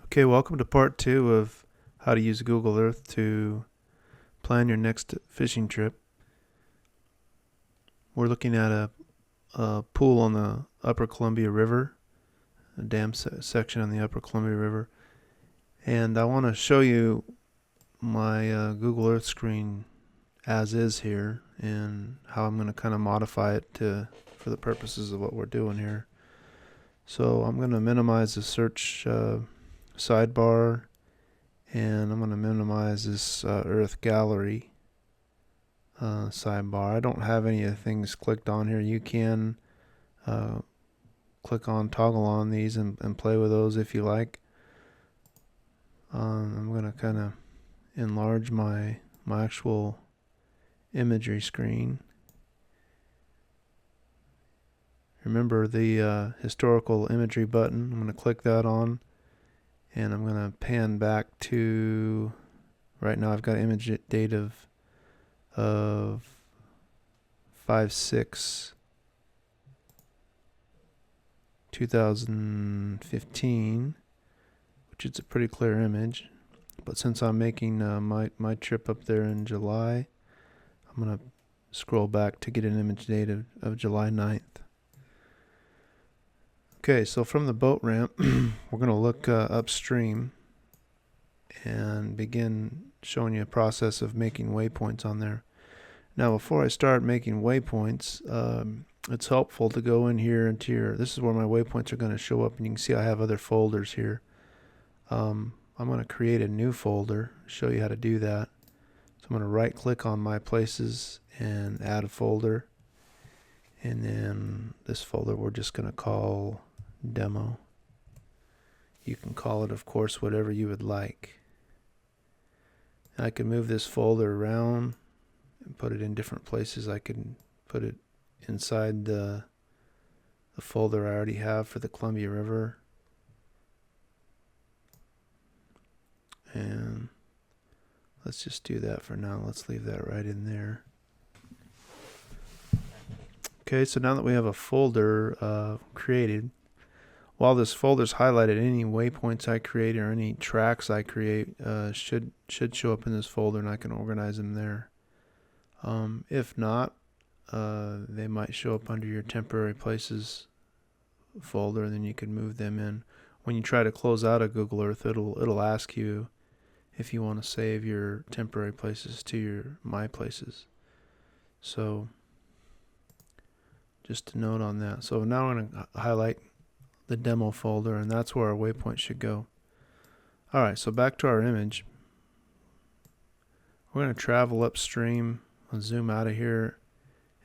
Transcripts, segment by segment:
Okay, welcome to part two of how to use Google Earth to plan your next fishing trip. We're looking at a pool on the Upper Columbia River, a dam section on the Upper Columbia River, and I want to show you my Google Earth screen as is here and how I'm going to kind of modify it for the purposes of what we're doing here. So I'm going to minimize the search sidebar, and I'm going to minimize this Earth Gallery sidebar. I don't have any of the things clicked on here. You can toggle on these and play with those if you like. I'm going to kind of enlarge my actual imagery screen. Remember the historical imagery button. I'm going to click that on, and I'm going to pan back to, right now I've got image date of 5/6/2015, which is a pretty clear image. But since I'm making my trip up there in July, I'm going to scroll back to get an image date of July 9th. Okay, so from the boat ramp, we're going to look upstream and begin showing you a process of making waypoints on there. Now, before I start making waypoints, it's helpful to go in here into this is where my waypoints are going to show up, and you can see I have other folders here. I'm going to create a new folder, show you how to do that. So I'm going to right click on my places and add a folder. And then this folder we're just going to call demo. You can call it, of course, whatever you would like. And I can move this folder around and put it in different places. I can put it inside the folder I already have for the Columbia River. And let's just do that for now. Let's leave that right in there. Okay, so now that we have a folder created, while this folder's highlighted, any waypoints I create or any tracks I create should show up in this folder, and I can organize them there. If not, they might show up under your temporary places folder, and then you can move them in. When you try to close out of Google Earth, it'll ask you if you want to save your temporary places to your My Places. So just a note on that. So now I'm going to highlight the demo folder, and that's where our waypoint should go. Alright, so back to our image. We're going to travel upstream. I'll zoom out of here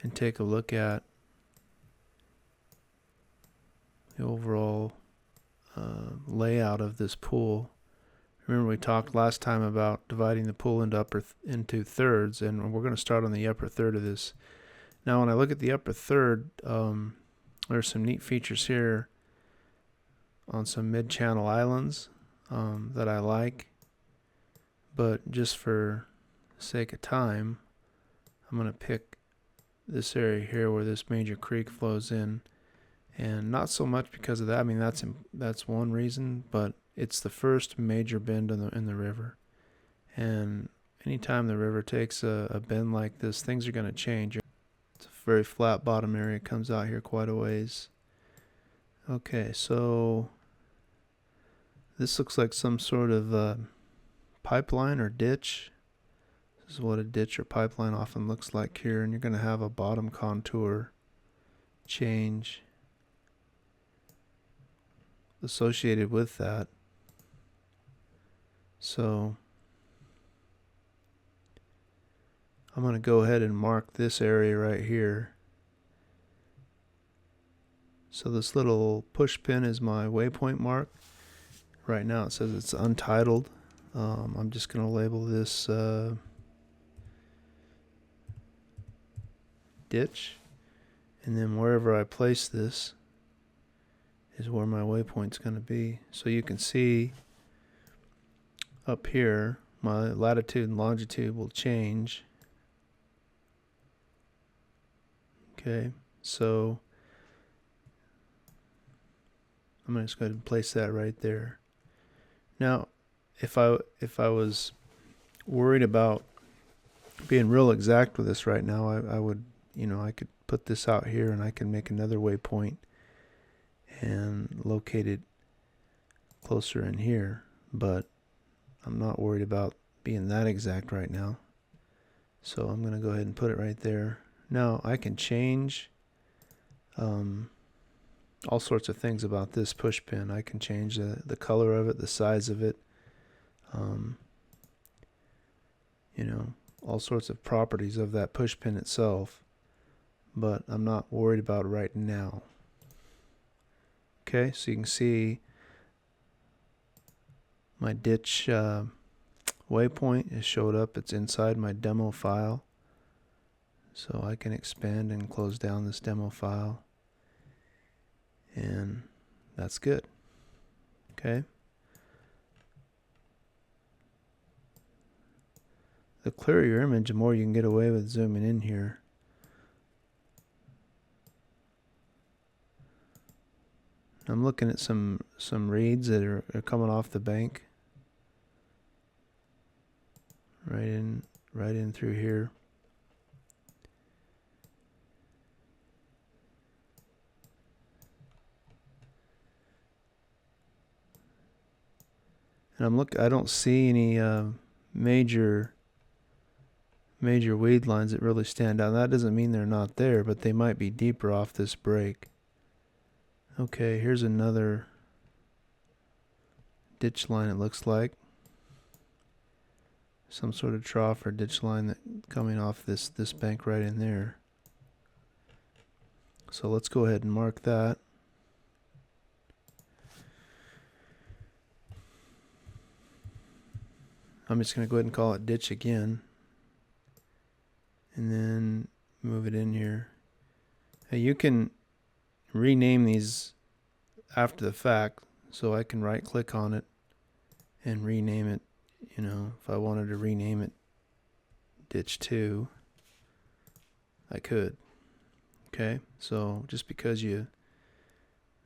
and take a look at the overall layout of this pool. Remember, we talked last time about dividing the pool into thirds, and we're going to start on the upper third of this. Now, when I look at the upper third, there's some neat features here on some mid-channel islands that I like, but just for sake of time, I'm going to pick this area here where this major creek flows in, and not so much because of that. I mean, that's one reason, but it's the first major bend in the river, and anytime the river takes a bend like this, things are going to change. It's a very flat bottom area, comes out here quite a ways. Okay, so this looks like some sort of pipeline or ditch. This is what a ditch or pipeline often looks like here, and you're going to have a bottom contour change associated with that. So I'm going to go ahead and mark this area right here. So this little push pin is my waypoint mark. Right now it says it's untitled. I'm just going to label this ditch, and then wherever I place this is where my waypoint's going to be. So you can see up here my latitude and longitude will change. Okay, so I'm just going to place that right there. Now, if I was worried about being real exact with this right now, I would, I could put this out here and I can make another waypoint and locate it closer in here, but I'm not worried about being that exact right now. So I'm going to go ahead and put it right there. Now I can change all sorts of things about this push pin. I can change the color of it, the size of it, all sorts of properties of that push pin itself, but I'm not worried about it right now. Okay, so you can see my ditch waypoint is showed up. It's inside my demo file. So I can expand and close down this demo file. And that's good. Okay. The clearer your image, the more you can get away with zooming in here. I'm looking at some reeds that are coming off the bank. Right in through here. And I don't see any major weed lines that really stand out. That doesn't mean they're not there, but they might be deeper off this break. Okay, here's another ditch line, it looks like. Some sort of trough or ditch line that coming off this bank right in there. So let's go ahead and mark that. I'm just going to go ahead and call it ditch again. And then move it in here. Now you can rename these after the fact, so I can right click on it and rename it. If I wanted to rename it ditch 2, I could. Okay, so just because you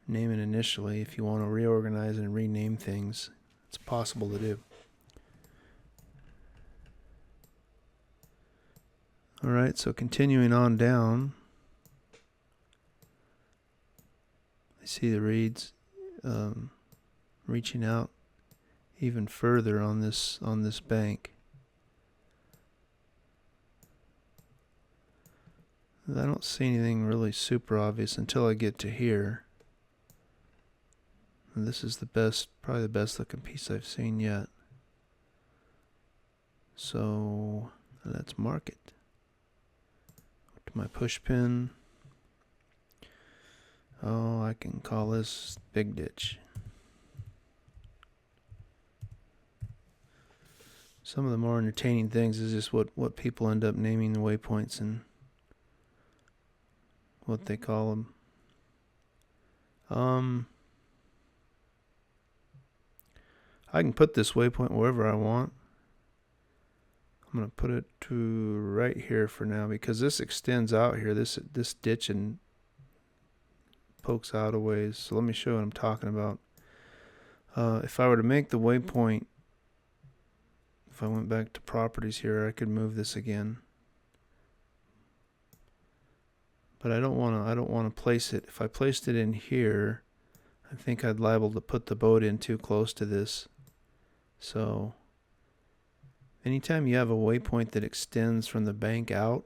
name it initially, if you want to reorganize and rename things, it's possible to do. Alright, so continuing on down, I see the reeds reaching out even further on this bank. I don't see anything really super obvious until I get to here. And this is probably the best looking piece I've seen yet. So let's mark it. To my push pin. Oh, I can call this Big Ditch. Some of the more entertaining things is just what people end up naming the waypoints and what they call them. I can put this waypoint wherever I want. I'm going to put it to right here for now because this extends out here. This ditch and pokes out a ways. So let me show you what I'm talking about. If I were to make the waypoint, if I went back to properties here, I could move this again. But I don't want to place it. If I placed it in here, I think I'd liable to put the boat in too close to this. So anytime you have a waypoint that extends from the bank out,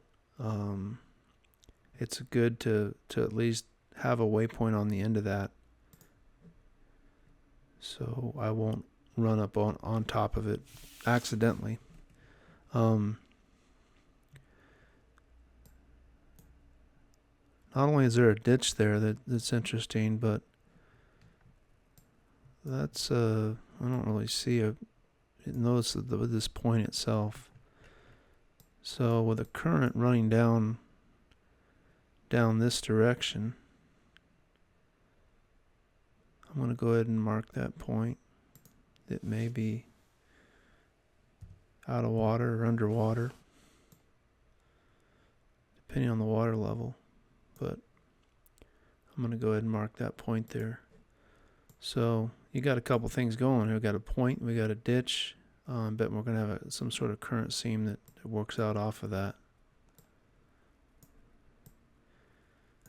it's good to at least have a waypoint on the end of that. So I won't run up on top of it accidentally. Not only is there a ditch there that's interesting, but that's I don't really see notice this point itself. So with a current running down this direction, I'm going to go ahead and mark that point. It may be out of water or underwater, depending on the water level, but I'm going to go ahead and mark that point there. So you got a couple things going here. We got a point, we got a ditch. Bet we're gonna have some sort of current seam that works out off of that.